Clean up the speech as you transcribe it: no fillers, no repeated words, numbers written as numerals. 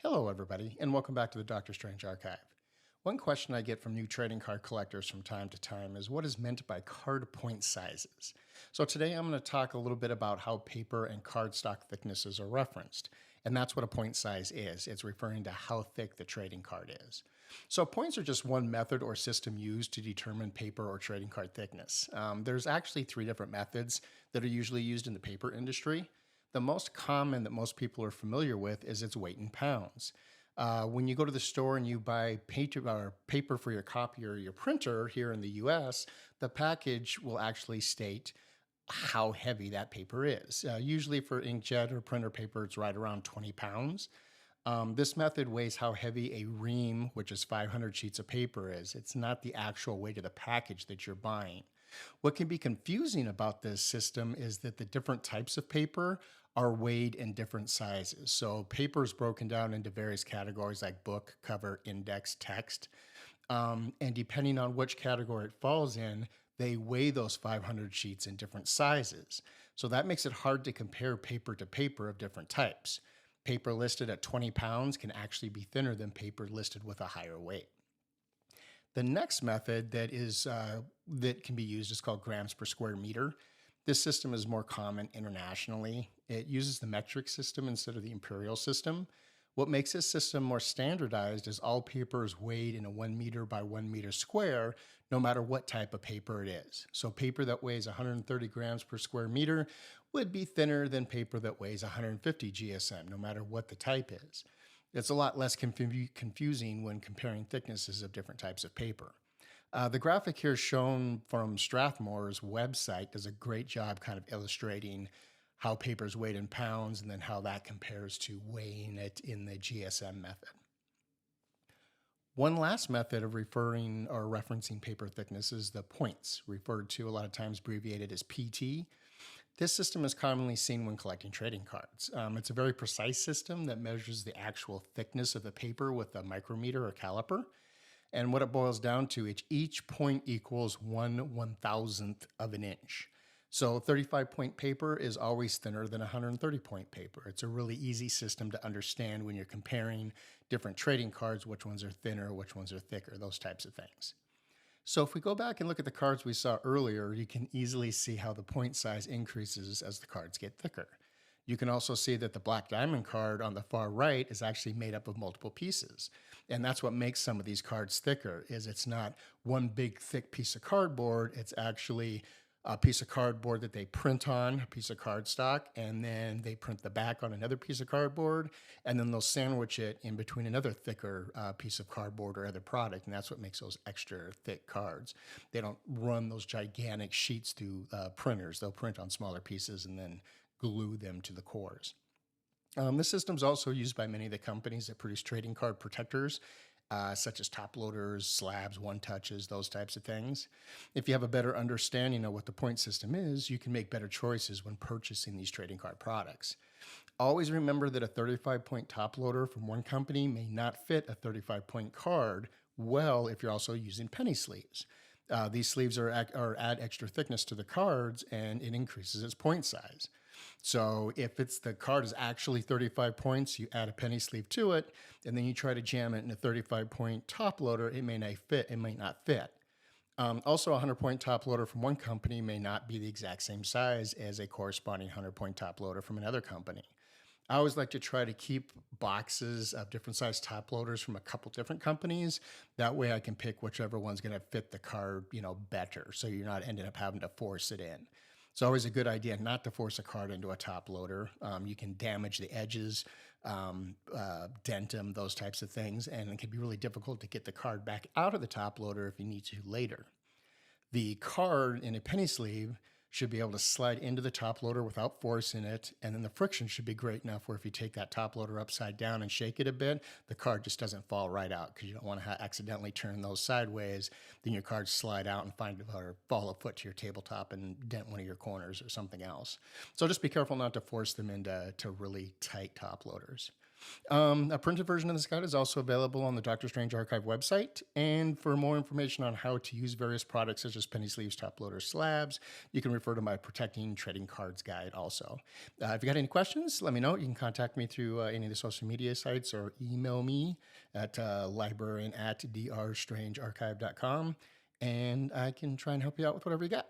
Hello, everybody, and welcome back to the Doctor Strange Archive. One question I get from new trading card collectors from time to time is what is meant by card point sizes. So today I'm going to talk a little bit about how paper and cardstock thicknesses are referenced. And that's what a point size is. It's referring to how thick the trading card is. So points are just one method or system used to determine paper or trading card thickness. There's actually three different methods that are usually used in the paper industry. The most common that most people are familiar with is its weight in pounds. When you go to the store and you buy paper for your copier or your printer here in the US, the package will actually state how heavy that paper is. Usually for inkjet or printer paper, it's right around 20 pounds. This method weighs how heavy a ream, which is 500 sheets of paper, is. It's not the actual weight of the package that you're buying. What can be confusing about this system is that the different types of paper are weighed in different sizes. So paper is broken down into various categories like book, cover, index, text. And depending on which category it falls in, they weigh those 500 sheets in different sizes. So that makes it hard to compare paper to paper of different types. Paper listed at 20 pounds can actually be thinner than paper listed with a higher weight. The next method that can be used is called grams per square meter. This system is more common internationally. It uses the metric system instead of the imperial system. What makes this system more standardized is all paper is weighed in a 1 meter by 1 meter square, no matter what type of paper it is. So paper that weighs 130 grams per square meter would be thinner than paper that weighs 150 GSM, no matter what the type is. It's a lot less confusing when comparing thicknesses of different types of paper. The graphic here shown from Strathmore's website does a great job kind of illustrating how paper is weighed in pounds and then how that compares to weighing it in the GSM method. One last method of referring or referencing paper thickness is the points, referred to a lot of times abbreviated as PT. This system is commonly seen when collecting trading cards. It's a very precise system that measures the actual thickness of the paper with a micrometer or caliper. And what it boils down to is each point equals 1/1000th of an inch. So 35 point paper is always thinner than 130 point paper. It's a really easy system to understand when you're comparing different trading cards, which ones are thinner, which ones are thicker, those types of things. So if we go back and look at the cards we saw earlier, you can easily see how the point size increases as the cards get thicker. You can also see that the black diamond card on the far right is actually made up of multiple pieces. And that's what makes some of these cards thicker, is it's not one big thick piece of cardboard, it's actually a piece of cardboard that they print on, a piece of cardstock, and then they print the back on another piece of cardboard, and then they'll sandwich it in between another thicker piece of cardboard or other product, and that's what makes those extra thick cards. They don't run those gigantic sheets through printers. They'll print on smaller pieces and then glue them to the cores. This system is also used by many of the companies that produce trading card protectors, such as top loaders, slabs, one touches, those types of things. If you have a better understanding of what the point system is, you can make better choices when purchasing these trading card products. Always remember that a 35 point top loader from one company may not fit a 35 point card well if you're also using penny sleeves. These sleeves add extra thickness to the cards and it increases its point size. So if the card is actually 35 points, you add a penny sleeve to it, and then you try to jam it in a 35 point top loader, it may not fit. It might not fit. Also, a 100 point top loader from one company may not be the exact same size as a corresponding 100 point top loader from another company. I always like to try to keep boxes of different size top loaders from a couple different companies. That way I can pick whichever one's going to fit the card, better. So you're not ending up having to force it in. It's always a good idea not to force a card into a top loader. You can damage the edges, dent them, those types of things, and it can be really difficult to get the card back out of the top loader if you need to later. The card in a penny sleeve should be able to slide into the top loader without forcing it, and then the friction should be great enough where if you take that top loader upside down and shake it a bit, the card just doesn't fall right out because you don't want to accidentally turn those sideways, then your cards slide out and fall a foot to your tabletop and dent one of your corners or something else. So just be careful not to force them into really tight top loaders. A printed version of this guide is also available on the Doctor Strange Archive website. And for more information on how to use various products such as penny sleeves, top loader slabs, you can refer to my Protecting Trading Cards guide also. If you got any questions, let me know. You can contact me through any of the social media sites or email me at librarian@drstrangearchive.com, and I can try and help you out with whatever you got.